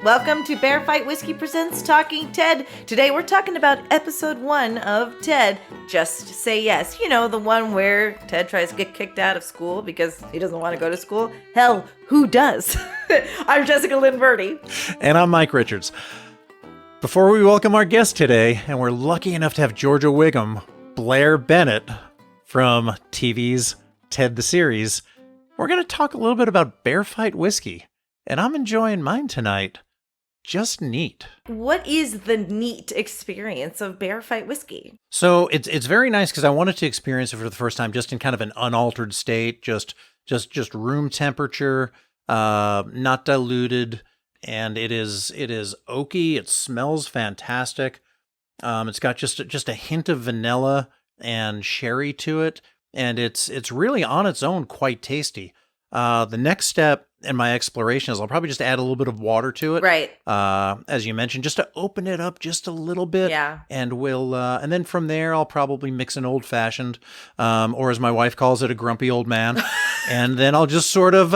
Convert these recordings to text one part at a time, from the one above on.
Welcome to Bear Fight Whiskey Presents Talking Ted. Today we're talking about episode 1 of Ted, Just Say Yes. You know, the one where Ted tries to get kicked out of school because he doesn't want to go to school. Hell, who does? I'm Jessica Lynn Verdi. And I'm Mike Richards. Before we welcome our guest today, and we're lucky enough to have Giorgia Whigham, Blaire Bennett from TV's Ted the Series, we're going to talk a little bit about Bear Fight Whiskey. And I'm enjoying mine tonight. Just neat. What is the neat experience of Bear Fight Whiskey? So it's very nice because I wanted to experience it for the first time just in kind of an unaltered state, just room temperature, not diluted, and it is oaky. It smells fantastic. It's got just a hint of vanilla and sherry to it, and it's really on its own quite tasty. The next step in my exploration is I'll probably just add a little bit of water to it. Right. As you mentioned, just to open it up just a little bit. Yeah. And and then from there, I'll probably mix an old fashioned, or as my wife calls it, a grumpy old man. And then I'll just sort of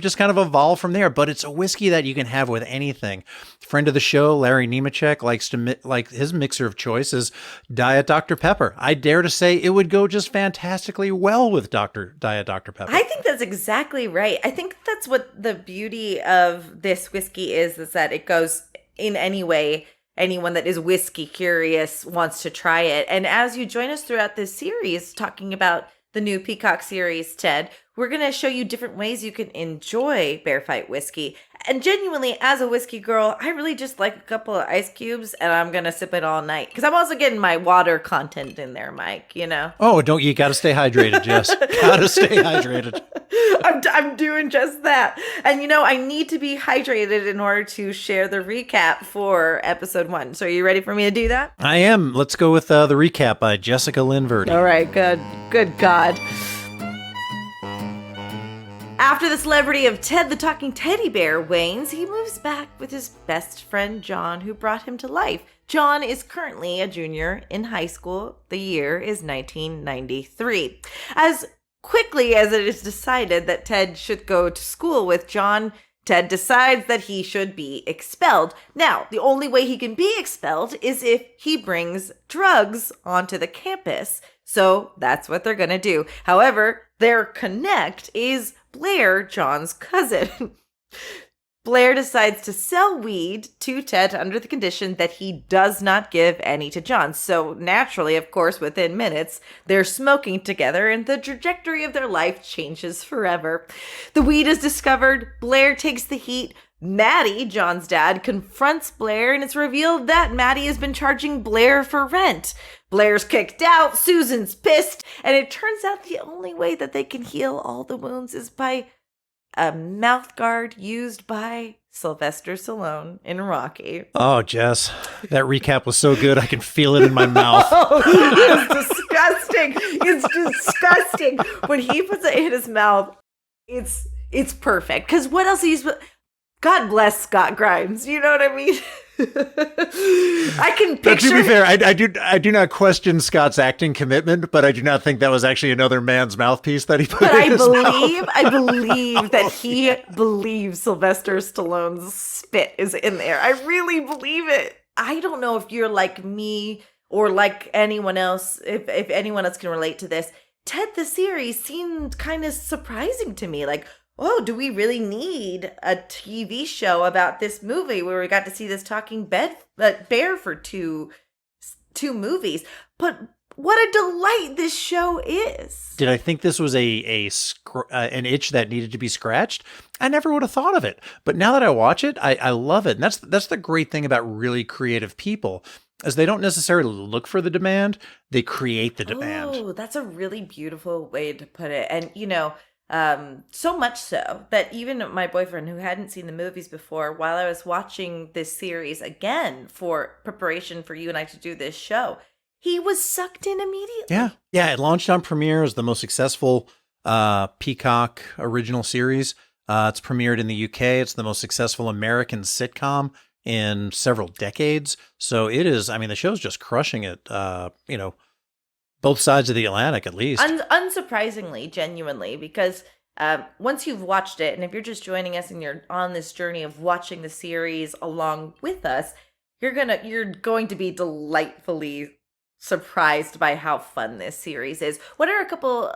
just kind of evolve from there. But it's a whiskey that you can have with anything. Friend of the show, Larry Nemechek, likes to like his mixer of choice is Diet Dr. Pepper. I dare to say it would go just fantastically well with Diet Dr. Pepper. I think that's exactly right. I think that's what the beauty of this whiskey is that it goes in any way. Anyone that is whiskey curious wants to try it. And as you join us throughout this series, talking about the new Peacock series, Ted, we're going to show you different ways you can enjoy Bear Fight whiskey. And genuinely, as a whiskey girl, I really just like a couple of ice cubes and I'm going to sip it all night. Because I'm also getting my water content in there, Mike, you know? Oh, you got to stay hydrated, Jess. Got to stay hydrated. I'm doing just that. And, you know, I need to be hydrated in order to share the recap for episode 1. So are you ready for me to do that? I am. Let's go with the recap by Jessica Lynn Verdi. All right, good. Good God. After the celebrity of Ted the Talking Teddy Bear wanes, he moves back with his best friend John, who brought him to life. John is currently a junior in high school. The year is 1993. As quickly as it is decided that Ted should go to school with John, Ted decides that he should be expelled. Now, the only way he can be expelled is if he brings drugs onto the campus. So that's what they're going to do. However, their connect is Blaire, John's cousin. Blaire decides to sell weed to Ted under the condition that he does not give any to John. So naturally, of course, within minutes, they're smoking together and the trajectory of their life changes forever. The weed is discovered. Blaire takes the heat. Maddie, John's dad, confronts Blaire and it's revealed that Maddie has been charging Blaire for rent. Blaire's kicked out, Susan's pissed, and it turns out the only way that they can heal all the wounds is by a mouth guard used by Sylvester Stallone in Rocky. Oh, Jess, that recap was so good, I can feel it in my mouth. It's disgusting. It's disgusting. When he puts it in his mouth, it's perfect. Because what else he's... God bless Scott Grimes. You know what I mean? I can picture. But to be fair, I do not question Scott's acting commitment, but I do not think that was actually another man's mouthpiece that he put in his mouth. I believe that he believes Sylvester Stallone's spit is in there. I really believe it. I don't know if you're like me or like anyone else, if anyone else can relate to this. Ted the Series seemed kind of surprising to me. Like, oh, do we really need a TV show about this movie where we got to see this talking bear for two movies? But what a delight this show is. Did I think this was an itch that needed to be scratched? I never would have thought of it. But now that I watch it, I love it. And that's the great thing about really creative people, is they don't necessarily look for the demand, they create the demand. Oh, that's a really beautiful way to put it. And, you know, so much so that even my boyfriend, who hadn't seen the movies before, while I was watching this series again for preparation for you and I to do this show, he was sucked in immediately. Yeah. It launched on Premiere as the most successful Peacock original series. It's premiered in the UK. It's the most successful American sitcom in several decades. So it is. I mean, the show's just crushing it. Both sides of the Atlantic, at least. Unsurprisingly, genuinely, because Once you've watched it, and if you're just joining us and you're on this journey of watching the series along with us, you're going to be delightfully surprised by how fun this series is. What are a couple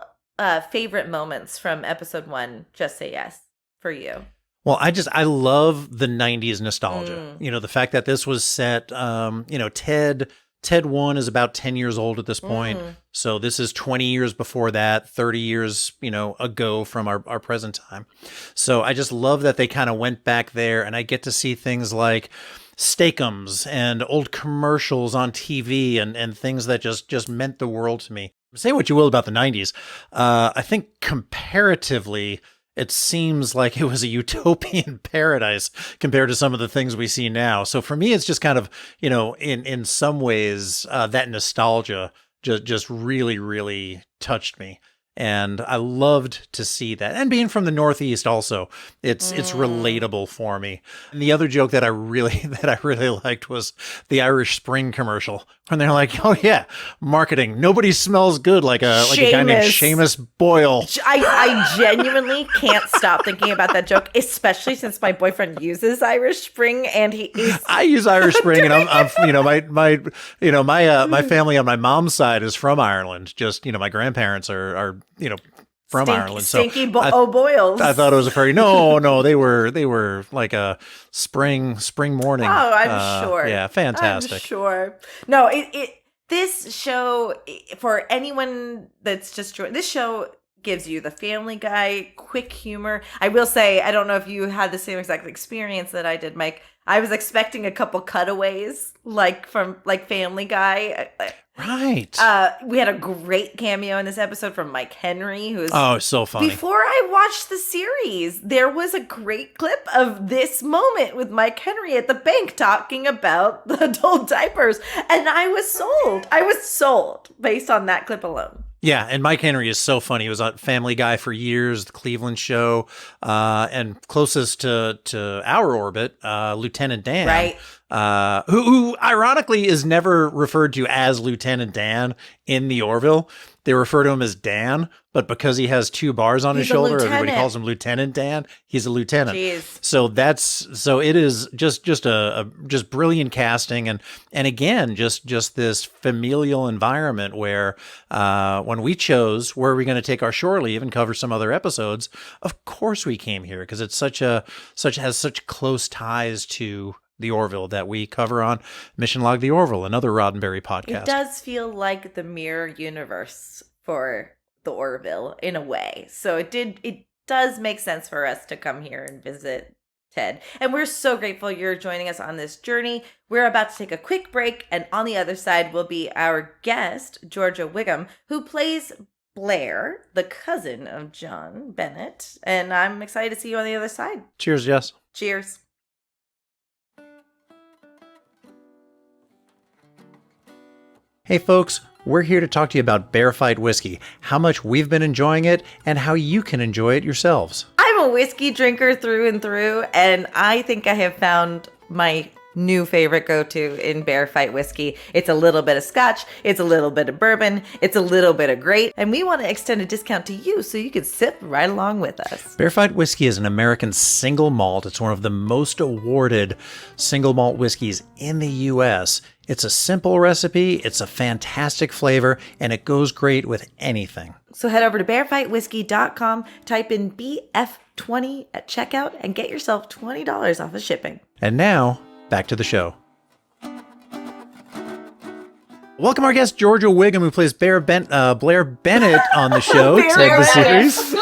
favorite moments from episode 1, Just Say Yes, for you? Well, I love the 90s nostalgia. The fact that this was set, Ted 1 is about 10 years old at this point. So this is 20 years before that, 30 years, ago from our present time. So I just love that they kind of went back there, and I get to see things like Steakums and old commercials on TV and things that just meant the world to me. Say what you will about the 90s. I think comparatively, it seems like it was a utopian paradise compared to some of the things we see now. So for me, it's just kind of, in some ways, that nostalgia just really, really touched me. And I loved to see that. And being from the Northeast also, it's relatable for me. And the other joke that I really liked was the Irish Spring commercial when they're like, "Oh yeah, marketing. Nobody smells good like a guy named Seamus Boyle." I genuinely can't stop thinking about that joke, especially since my boyfriend uses Irish Spring, and he is. I use Irish Spring, and I'm my family on my mom's side is from Ireland. Just my grandparents are from Ireland. So stinky boils. I thought it was a fairy. No, they were like a spring morning. Oh, I'm sure. Yeah, fantastic. I'm sure. No, this show, for anyone that's just joined, this show gives you the Family Guy, quick humor. I will say, I don't know if you had the same exact experience that I did, Mike. I was expecting a couple cutaways, from Family Guy. Right. We had a great cameo in this episode from Mike Henry, who's so funny. Before I watched the series, there was a great clip of this moment with Mike Henry at the bank talking about the adult diapers, and I was sold. I was sold based on that clip alone. Yeah, and Mike Henry is so funny. He was on Family Guy for years, the Cleveland Show, and closest to our orbit, Lieutenant Dan. Right. Who ironically is never referred to as Lieutenant Dan in the Orville. They refer to him as Dan, but because he has 2 bars on his shoulder, everybody calls him Lieutenant Dan. He's a lieutenant. Jeez. So it is just brilliant casting, and again just this familial environment where when we chose where we're going to take our shore leave and cover some other episodes, of course we came here because it's has such close ties to the Orville that we cover on Mission Log the Orville, another Roddenberry podcast. It does feel like the mirror universe for the Orville in a way. So it does make sense for us to come here and visit Ted. And we're so grateful you're joining us on this journey. We're about to take a quick break, and on the other side will be our guest, Giorgia Whigham, who plays Blaire, the cousin of John Bennett. And I'm excited to see you on the other side. Cheers, Jess. Cheers. Hey folks, we're here to talk to you about Bear Fight Whiskey, how much we've been enjoying it, and how you can enjoy it yourselves. I'm a whiskey drinker through and through, and I think I have found my new favorite go-to in Bear Fight Whiskey. It's a little bit of scotch, it's a little bit of bourbon, it's a little bit of grape, and we want to extend a discount to you so you can sip right along with us. Bear Fight Whiskey is an American single malt. It's one of the most awarded single malt whiskeys in the U.S. It's a simple recipe, it's a fantastic flavor, and it goes great with anything. So head over to bearfightwhiskey.com, type in BF20 at checkout, and get yourself $20 off of shipping. And now, back to the show. Welcome our guest, Giorgia Whigham, who plays Blaire Bennett on the show. Blaire the series.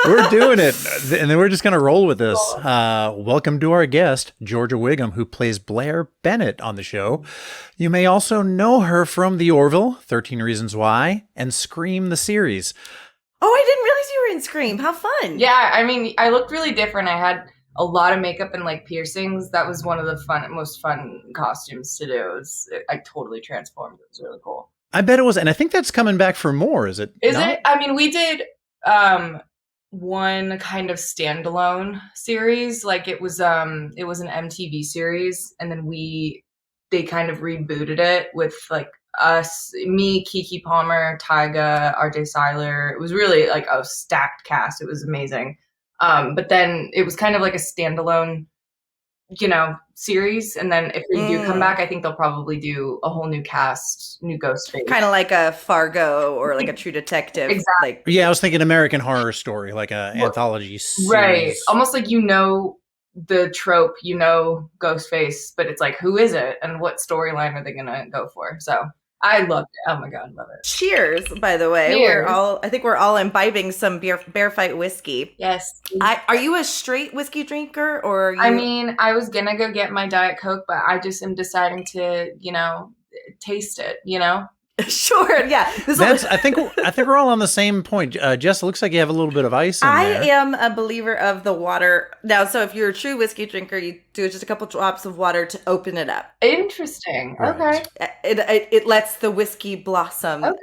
We're doing it, and then we're just going to roll with this. Welcome to our guest, Giorgia Whigham, who plays Blaire Bennett on the show. You may also know her from The Orville, 13 Reasons Why, and Scream the series. Oh, I didn't realize you were in Scream. How fun. Yeah, I mean, I looked really different. I had a lot of makeup and piercings. That was one of the most fun costumes to do. I totally transformed. It was really cool. I bet it was, and I think that's coming back for more. Is it? Is it? I mean, we did one kind of standalone series. It was an MTV series, and then they kind of rebooted it with us, me, Kiki Palmer, Tyga, RJ Seiler. It was really like a stacked cast. It was amazing. But then it was kind of like a standalone, series. And then if they do come back, I think they'll probably do a whole new cast, new Ghostface. Kind of like a Fargo or like a True Detective. Exactly. Yeah, I was thinking American Horror Story, like an anthology series. Right. Almost like the trope, Ghostface, but it's like, who is it? And what storyline are they going to go for? So I loved it. Oh my God, love it. Cheers, by the way. Cheers. I think we're all imbibing some Bear Fight whiskey. Yes. Are you a straight whiskey drinker or are you... I mean, I was going to go get my Diet Coke, but I just am deciding to, taste it, Sure, yeah. I think we're all on the same point. Jess, it looks like you have a little bit of ice in there. I am a believer of the water. Now, so if you're a true whiskey drinker, you do just a couple drops of water to open it up. Interesting. Right. Okay. It lets the whiskey blossom. Okay.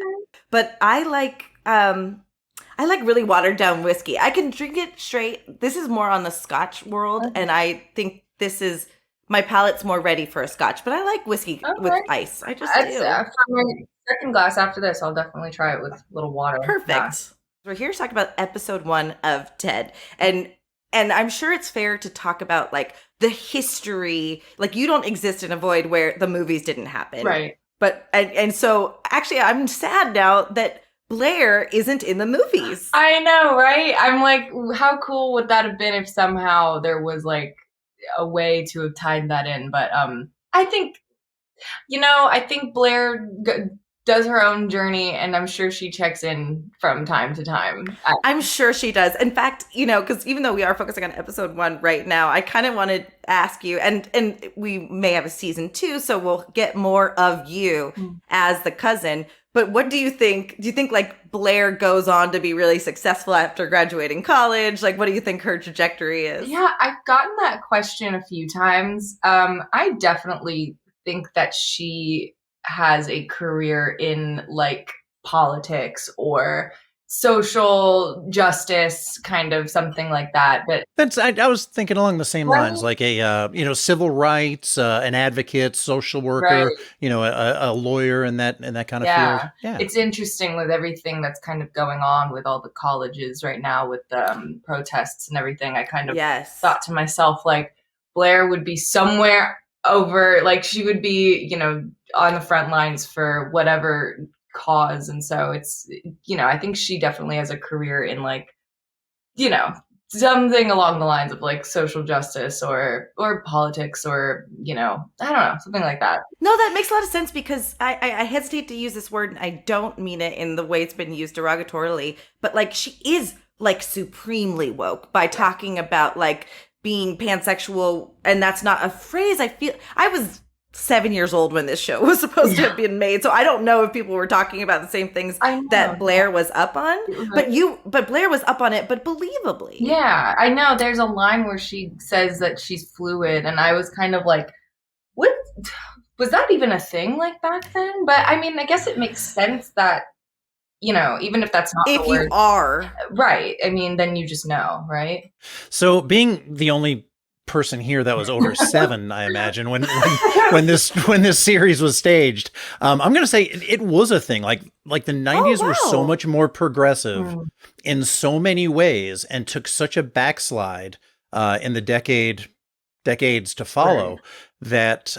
But I like really watered down whiskey. I can drink it straight. This is more on the Scotch world, and I think my palate's more ready for a Scotch. But I like whiskey with ice. I just do. For my second glass after this, I'll definitely try it with a little water. Perfect. Yeah. We're here to talk about episode 1 of Ted, and I'm sure it's fair to talk about like the history. Like you don't exist in a void where the movies didn't happen, right? But and so actually, I'm sad now that Blaire isn't in the movies. I know, right? I'm like, how cool would that have been if somehow there was like a way to have tied that in? But I think Blaire does her own journey, and I'm sure she checks in from time to time. I'm sure she does. In fact, because even though we are focusing on episode 1 right now, I kind of want to ask you, and we may have a season 2, so we'll get more of you as the cousin. But what do you think? Do you think like Blaire goes on to be really successful after graduating college? Like, what do you think her trajectory is? Yeah, I've gotten that question a few times. I definitely think that she has a career in like politics or social justice, kind of something like that. But I was thinking along the same lines, like a civil rights, an advocate, social worker, right. A lawyer in that kind of field. Yeah, it's interesting with everything that's kind of going on with all the colleges right now with the protests and everything. I kind of thought to myself, like, Blaire would be somewhere over, like she would be, on the front lines for whatever cause. And so it's, I think she definitely has a career in like, something along the lines of like social justice or politics or, I don't know, something like that. No, that makes a lot of sense because I hesitate to use this word and I don't mean it in the way it's been used derogatorily, but like she is like supremely woke by talking about like being pansexual, and that's not a phrase. I was 7 years old when this show was supposed to have been made, so I don't know if people were talking about the same things that Blaire was up on. But Blaire was up on it, but believably. Yeah, I know. There's a line where she says that she's fluid, and I was kind of like, what? Was that even a thing like back then? But I mean, I guess it makes sense that, even if that's not if the word. You are. Right. I mean, then you just know, right? So being the only person here that was over 7, I imagine, when this series was staged, I'm going to say it was a thing. Like the 90s were so much more progressive in so many ways and took such a backslide in the decades to follow that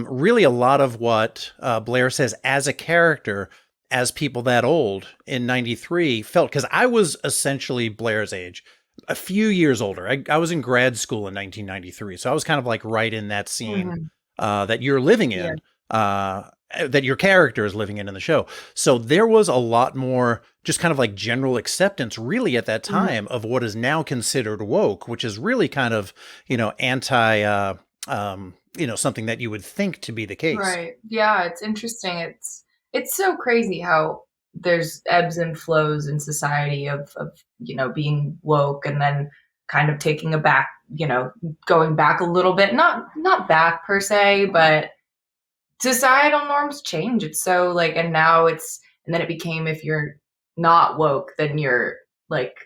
really a lot of what Blaire says as a character, as people that old in 93 felt, because I was essentially Blaire's age, a few years older. I was in grad school in 1993. So I was kind of like right in that scene that you're living in, that your character is living in the show. So there was a lot more just kind of like general acceptance really at that time of what is now considered woke, which is really kind of, anti, something that you would think to be the case. Right. Yeah. It's interesting. It's so crazy how there's ebbs and flows in society of being woke and then kind of taking going back a little bit, not back per se, but societal norms change. It's so like, and then it became, if you're not woke, then you're like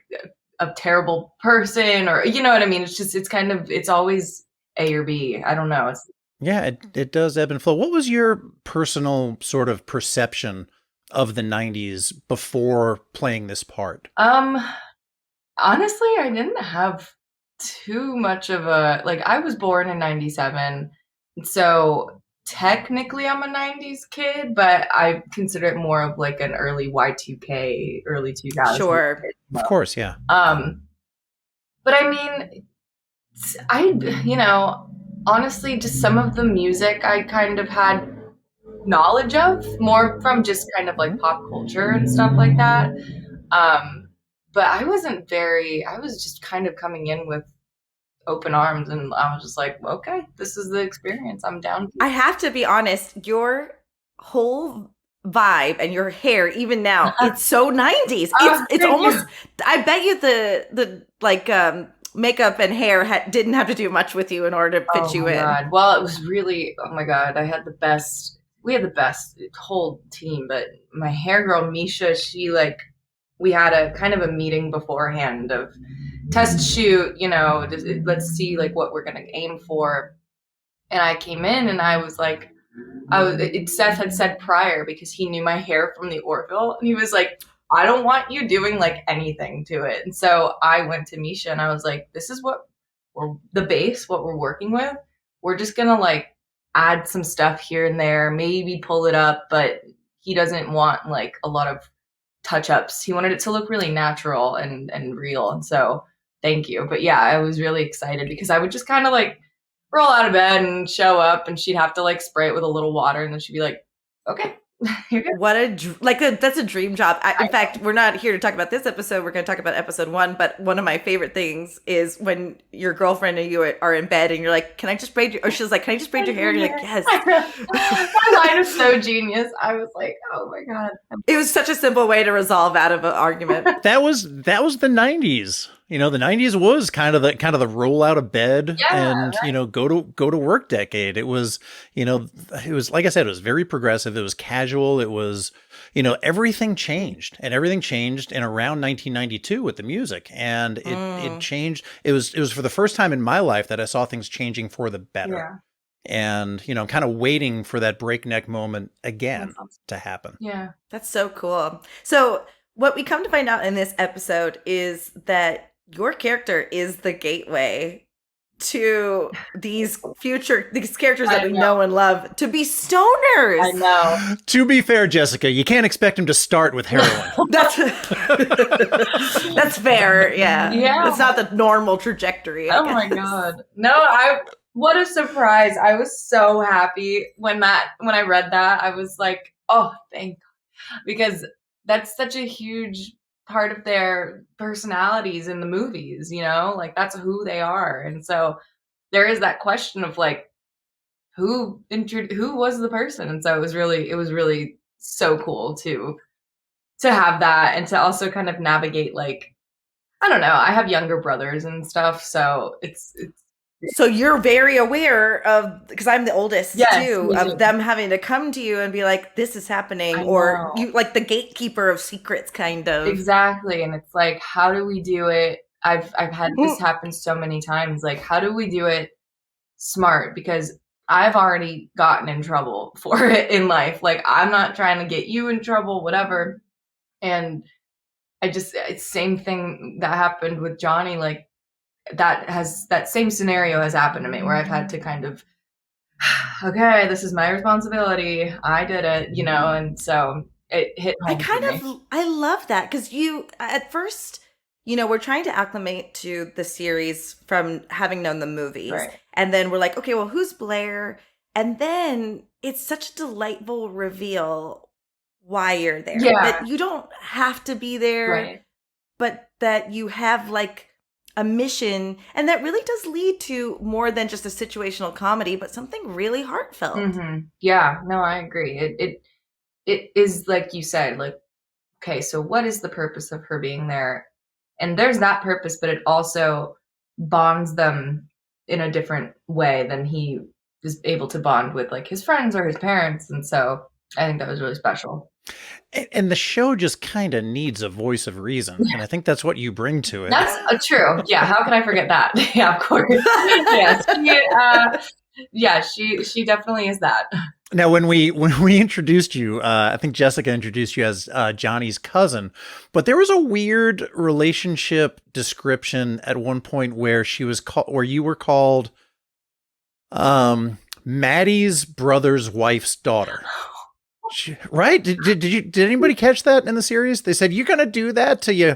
a terrible person, or you know what I mean? It's just, it's always A or B. I don't know. Yeah, it does ebb and flow. What was your personal sort of perception of the 90s before playing this part? Honestly, I didn't have too much of a like I was born in 97, so technically I'm a 90s kid, but I consider it more of like an early Y2K, early 2000s Sure. kid. Of course, yeah. But I mean, honestly, just some of the music I kind of had knowledge of more from just kind of like pop culture and stuff like that. But I was just kind of coming in with open arms, and I was just like, okay, this is the experience. I'm down. I have to be honest, your whole vibe and your hair, even now, it's so 90s. It's almost, I bet you the like makeup and hair didn't have to do much with you in order to fit you in. God. Well, it was really, oh my God, we had the best whole team, but my hair girl, Misha, we had a kind of a meeting beforehand of test shoot, let's see like what we're going to aim for. And I came in and I was like, Seth had said prior, because he knew my hair from the Orville, and he was like, I don't want you doing like anything to it. And so I went to Misha and I was like, this is what we're working with. We're just going to like add some stuff here and there, maybe pull it up, but he doesn't want like a lot of touch-ups. He wanted it to look really natural and real. And so thank you. But yeah, I was really excited because I would just kind of like roll out of bed and show up, and she'd have to like spray it with a little water, and then she'd be like, okay. What that's a dream job. In fact, we're not here to talk about this episode. We're going to talk about episode 1. But one of my favorite things is when your girlfriend and you are in bed, and you're like, "Can I just braid your?" Or she's like, "Can I just braid your hair?" And you're like, "Yes." My line is so genius. I was like, "Oh my God!" It was such a simple way to resolve out of an argument. That was the 90s. The 90s was kind of the roll out of bed and, right. Go to work decade. It was, it was, like I said, it was very progressive. It was casual. It was, everything changed, and everything changed in around 1992 with the music, and it changed. It was for the first time in my life that I saw things changing for the better. Yeah. And, I'm kind of waiting for that breakneck moment again to happen. Yeah. That's so cool. So what we come to find out in this episode is that your character is the gateway to these characters that we know and love to be stoners. I know. To be fair, Jessica, you can't expect him to start with heroin. That's fair. Yeah. It's not the normal trajectory. Oh my God. No, what a surprise. I was so happy when I read that. I was like, oh, thank God. Because that's such a huge part of their personalities in the movies, like that's who they are. And so there is that question of like, who was the person? And so it was really so cool to have that, and to also kind of navigate, like, I don't know, I have younger brothers and stuff, so it's so you're very aware of, because I'm the oldest too, of them having to come to you and be like, this is happening, or you like the gatekeeper of secrets, kind of. Exactly. And it's like, how do we do it? I've had this happen so many times. Like, how do we do it smart? Because I've already gotten in trouble for it in life. Like, I'm not trying to get you in trouble, whatever. And it's same thing that happened with Johnny. Like, that same scenario has happened to me, where I've had to kind of, okay, this is my responsibility. I did it, and so it hit home. I love that, because you, at first, we're trying to acclimate to the series from having known the movies. Right. And then we're like, okay, well, who's Blaire? And then it's such a delightful reveal why you're there. Yeah. That you don't have to be there, right, but that you have like a mission, and that really does lead to more than just a situational comedy, but something really heartfelt. Mm-hmm. Yeah, no, I agree. It is, like you said, like, okay, so what is the purpose of her being there? And there's that purpose, but it also bonds them in a different way than he is able to bond with like his friends or his parents. And so I think that was really special. And the show just kind of needs a voice of reason. And I think that's what you bring to it. That's true. Yeah. How can I forget that? Yeah, of course. Yes. Yeah, she definitely is that. Now, when we introduced you, I think Jessica introduced you as Johnny's cousin, but there was a weird relationship description at one point where where you were called Maddie's brother's wife's daughter. Right? Did anybody catch that in the series? They said, you're gonna do that to your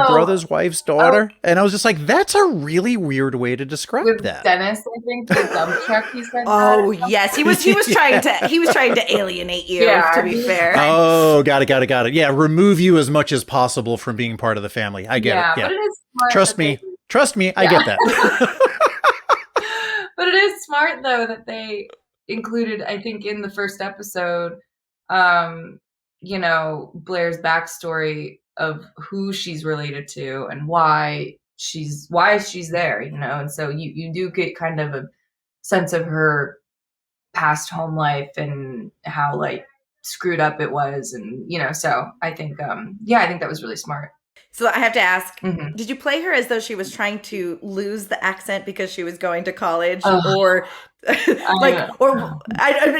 brother's wife's daughter, and I was just like, that's a really weird way to describe With that. Dennis, I think the dump truck. He said. Oh yes, he was trying to alienate you. Yeah. To be fair. Oh, got it. Yeah, remove you as much as possible from being part of the family. I get it. Yeah, but it is smart. Trust me, I get that. But it is smart though that they included, I think, in the first episode, Blaire's backstory of who she's related to and why she's there, and so you do get kind of a sense of her past home life and how like screwed up it was, and so I think I think that was really smart. So I have to ask, did you play her as though she was trying to lose the accent because she was going to college, or like, or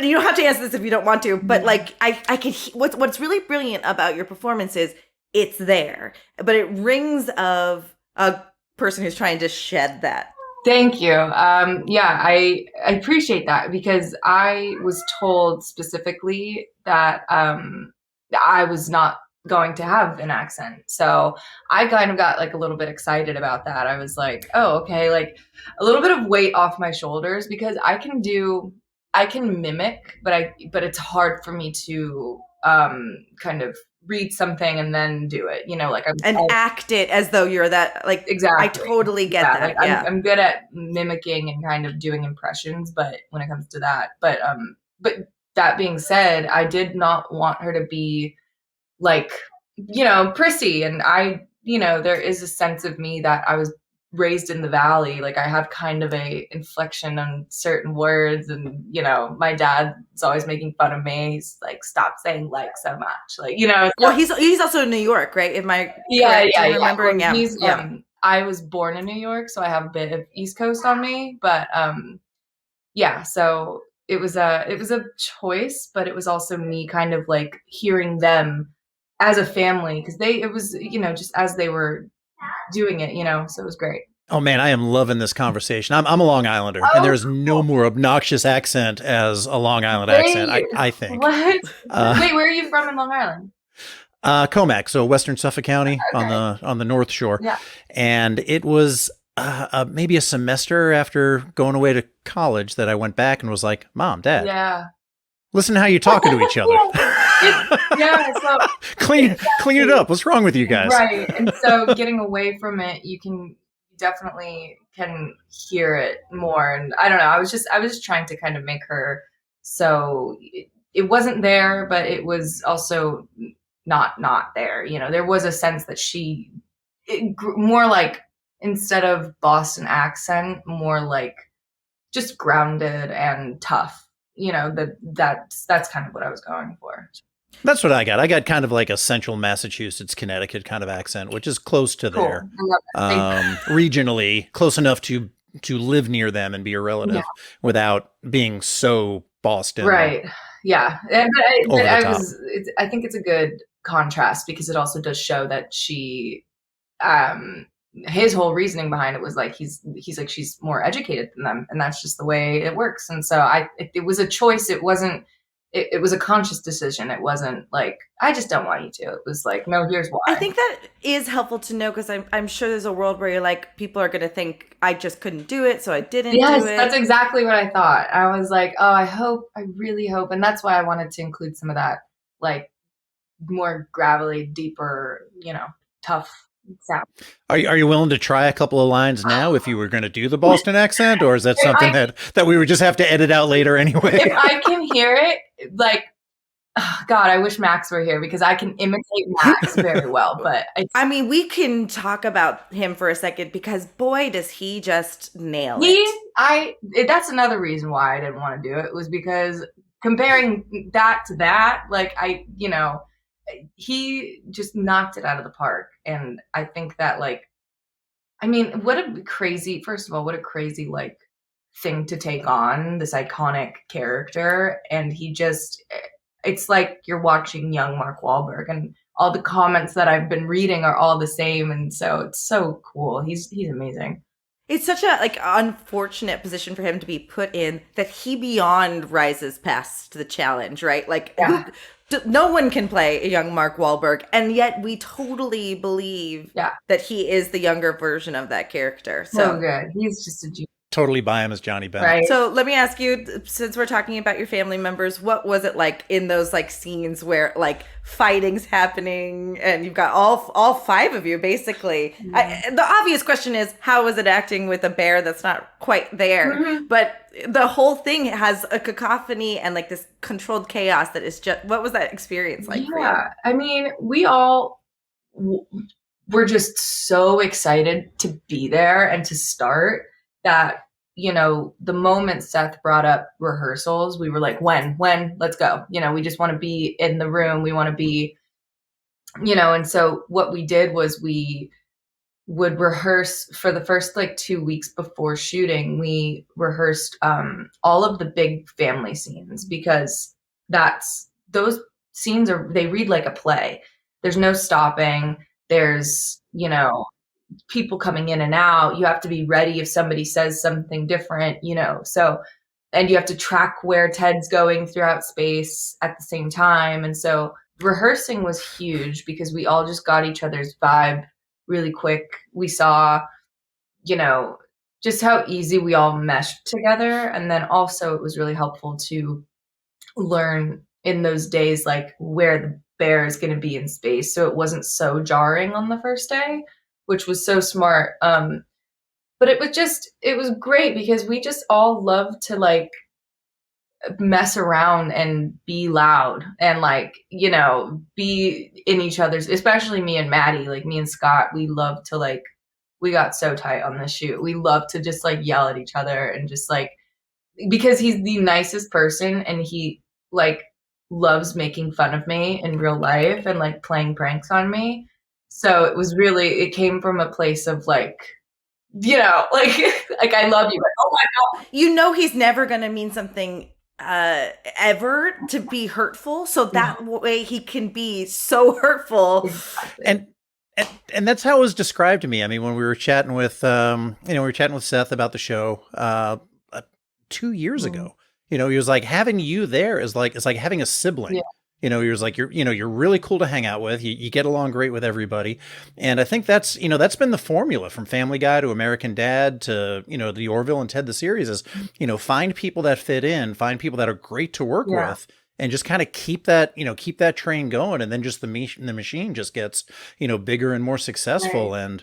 you don't have to answer this if you don't want to, but like I can. What's really brilliant about your performance is it's there, but it rings of a person who's trying to shed that. Thank you. I appreciate that, because I was told specifically that I was not going to have an accent. So I kind of got like a little bit excited about that. I was like, oh, okay, like a little bit of weight off my shoulders, because I can mimic, but it's hard for me to kind of read something and then do it, like act it as though you're that, like, exactly. I totally get that. Like, yeah. I'm good at mimicking and kind of doing impressions, but when it comes to that, but that being said, I did not want her to be like, prissy. And there is a sense of me that I was raised in the Valley. Like I have kind of a inflection on certain words, and my dad's always making fun of me. He's like, stop saying like so much, like, well, he's also in New York, right? Am I remembering? Well, I was born in New York, so I have a bit of East Coast on me, but so it was a choice, but it was also me kind of like hearing them as a family, because it was just as they were doing it, so it was great. Oh man, I am loving this conversation. I'm a Long Islander, and there's no more obnoxious accent as a Long Island accent, I think. What? Wait, where are you from in Long Island? Comac, so Western Suffolk County, okay, on the North Shore. Yeah. And it was maybe a semester after going away to college that I went back and was like, Mom, Dad, listen to how you're talking to each other. So clean it up. What's wrong with you guys? Right. And so getting away from it, you definitely can hear it more. And I don't know, I was just trying to kind of make her so it wasn't there, but it was also not there. There was a sense that more like, instead of Boston accent, more like just grounded and tough. That's kind of what I was going for. That's what I got. I got kind of like a central Massachusetts, Connecticut kind of accent, which is close to there. Regionally, close enough to live near them and be a relative without being so Boston. Right. Yeah. I think it's a good contrast, because it also does show that she, his whole reasoning behind it was like, he's like, she's more educated than them, and that's just the way it works. And so it was a choice. It wasn't, it was a conscious decision. It wasn't like, I just don't want you to. It was like, no, here's why. I think that is helpful to know, because I'm sure there's a world where you're like, people are going to think I just couldn't do it, so I didn't do it. Yes, that's exactly what I thought. I was like, oh, I really hope. And that's why I wanted to include some of that, like, more gravelly, deeper, tough sound. Are you willing to try a couple of lines now if you were going to do the Boston accent, or is that something that we would just have to edit out later anyway? If I can hear it, like, oh God, I wish Max were here, because I can imitate Max very well. But we can talk about him for a second, because boy, does he just nail it. That's another reason why I didn't want to do it, was because comparing that to that, like, he just knocked it out of the park. And I think that, like, what a crazy, first of all, what a crazy, like, thing to take on, this iconic character. And it's like you're watching young Mark Wahlberg, and all the comments that I've been reading are all the same. And so it's so cool. He's amazing. It's such a unfortunate position for him to be put in, that he beyond rises past the challenge, right? No one can play a young Mark Wahlberg, and yet we totally believe that he is the younger version of that character. So good. He's just a genius. Totally buy him as Johnny Bennett. Right. So let me ask you, since we're talking about your family members, what was it like in those scenes where fighting's happening and you've got all five of you basically? The obvious question is, how was it acting with a bear that's not quite there? Mm-hmm. But the whole thing has a cacophony and this controlled chaos that is just, what was that experience like for you? I mean, we all were just so excited to be there and to start that, the moment Seth brought up rehearsals, we were like, when, let's go. We just want to be in the room. We want to be, and so what we did was we would rehearse for the first 2 weeks before shooting. We rehearsed all of the big family scenes, because those scenes they read like a play. There's no stopping. There's, people coming in and out. You have to be ready if somebody says something different, so, and you have to track where Ted's going throughout space at the same time. And so rehearsing was huge, because we all just got each other's vibe really quick. We saw, just how easy we all meshed together. And then also it was really helpful to learn in those days, where the bear is going to be in space. So it wasn't so jarring on the first day, which was so smart. But it was great, because we just all love to mess around and be loud and be in each other's, especially me and Maddie, me and Scott, we love to we got so tight on this shoot. We love to just yell at each other and just because he's the nicest person, and he loves making fun of me in real life and playing pranks on me. So it came from a place of I love you, but oh my God. He's never going to mean something ever to be hurtful. So that way he can be so hurtful. And that's how it was described to me. I mean, when we were chatting with, Seth about the show 2 years ago, he was like, having you there is it's like having a sibling. Yeah. He was like, you're really cool to hang out with. You get along great with everybody. And I think that's been the formula from Family Guy to American Dad to, the Orville and Ted the series is, find people that fit in, find people that are great to work with, and just kind of keep that train going. And then just the machine just gets, bigger and more successful. Right.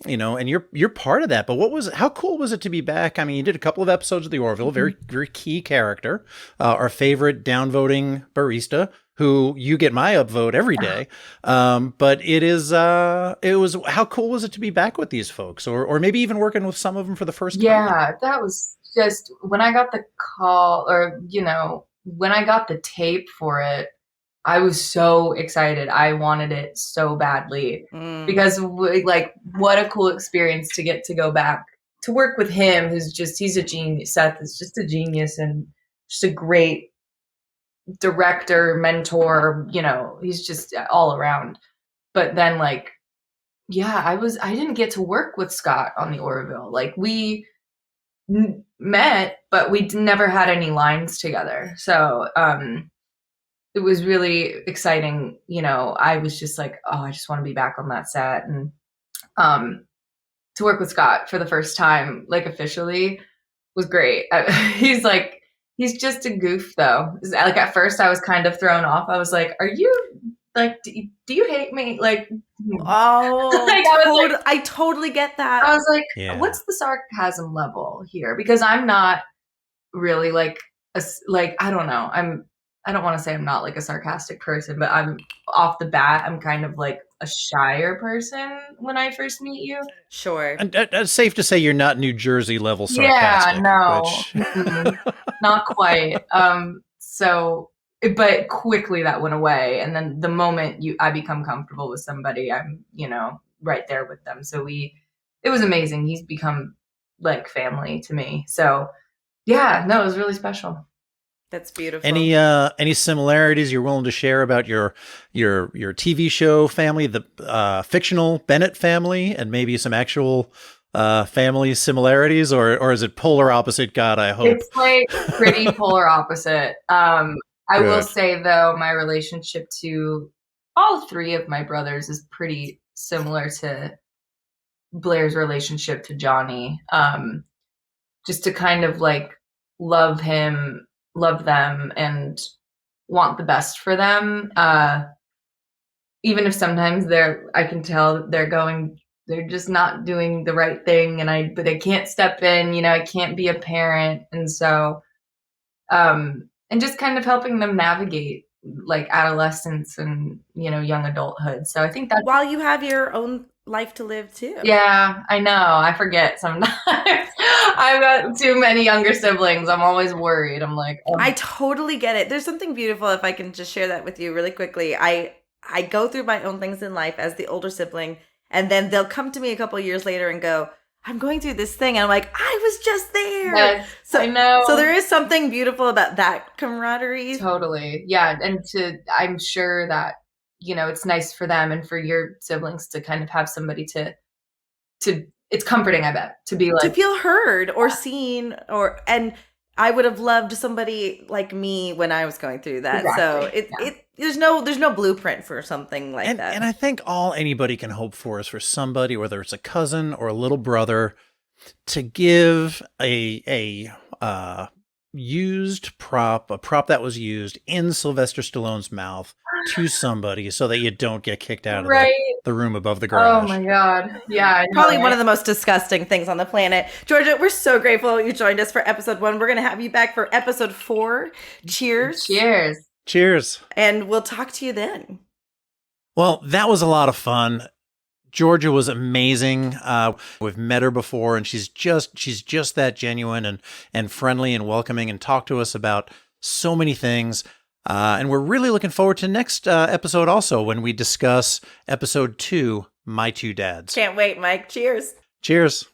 And you're part of that. But how cool was it to be back? I mean, you did a couple of episodes of the Orville, very, very key character, our favorite downvoting barista, who you get my upvote every day. But it was, how cool was it to be back with these folks, or maybe even working with some of them for the first time? Yeah, that was just, when I got the call, or, when I got the tape for it, I was so excited. I wanted it so badly because what a cool experience to get to go back to work with him, he's a genius. Seth is just a genius and just a great director, mentor, he's just all around. But then I didn't get to work with Scott on the Orville. We met, but we never had any lines together. So it was really exciting. I was just I just want to be back on that set, and to work with Scott for the first time, officially, was great. He's just a goof, though. At first I was kind of thrown off. I was like, are you do you hate me? I totally get that. I was like, what's the sarcasm level here? Because I'm not really I don't know. I don't want to say I'm not a sarcastic person, but I'm off the bat, I'm kind of a shyer person when I first meet you. Sure. And it's safe to say you're not New Jersey level sarcastic. Yeah, no. Not quite. But quickly that went away. And then the moment I become comfortable with somebody, I'm, right there with them. So it was amazing. He's become family to me. So Yeah, no, it was really special. That's beautiful. Any similarities you're willing to share about your TV show family, the fictional Bennett family, and maybe some actual family similarities, or is it polar opposite? God, I hope It's like pretty polar opposite. I will Good. say though, my relationship to all three of my brothers is pretty similar to Blaire's relationship to Johnny. Just to kind of like love him, love them, and want the best for them. Even if sometimes I can tell they're just not doing the right thing, but they can't step in, I can't be a parent. And so, and just kind of helping them navigate like adolescence and, young adulthood. So I think that while you have your own life to live too. Yeah, I know. I forget sometimes. I've got too many younger siblings. I'm always worried. I'm like, oh. I totally get it. There's something beautiful, if I can just share that with you really quickly. I go through my own things in life as the older sibling, and then they'll come to me a couple of years later and go, I'm going through this thing. And I'm like, I was just there. Yes, so, I know. So there is something beautiful about that camaraderie. Totally. Yeah. And I'm sure that, it's nice for them and for your siblings to kind of have somebody to it's comforting, I bet, to be like, to feel heard or seen, and I would have loved somebody like me when I was going through that. Exactly. So there's no blueprint for something like that. And I think all anybody can hope for is for somebody, whether it's a cousin or a little brother, to give a used prop, a prop that was used in Sylvester Stallone's mouth to somebody so that you don't get kicked out of the room above the garage. Oh my God. Yeah. Probably one of the most disgusting things on the planet. Giorgia, we're so grateful you joined us for episode 1. We're going to have you back for episode 4. Cheers. Cheers. Cheers. And we'll talk to you then. Well, that was a lot of fun. Giorgia was amazing. We've met her before, and she's just that genuine and friendly and welcoming, and talked to us about so many things. And we're really looking forward to next episode also, when we discuss episode 2, My Two Dads. Can't wait, Mike. Cheers. Cheers.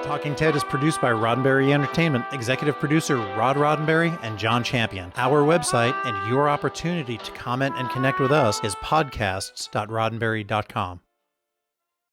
Talking Ted is produced by Roddenberry Entertainment, executive producer Rod Roddenberry and John Champion. Our website and your opportunity to comment and connect with us is podcasts.roddenberry.com.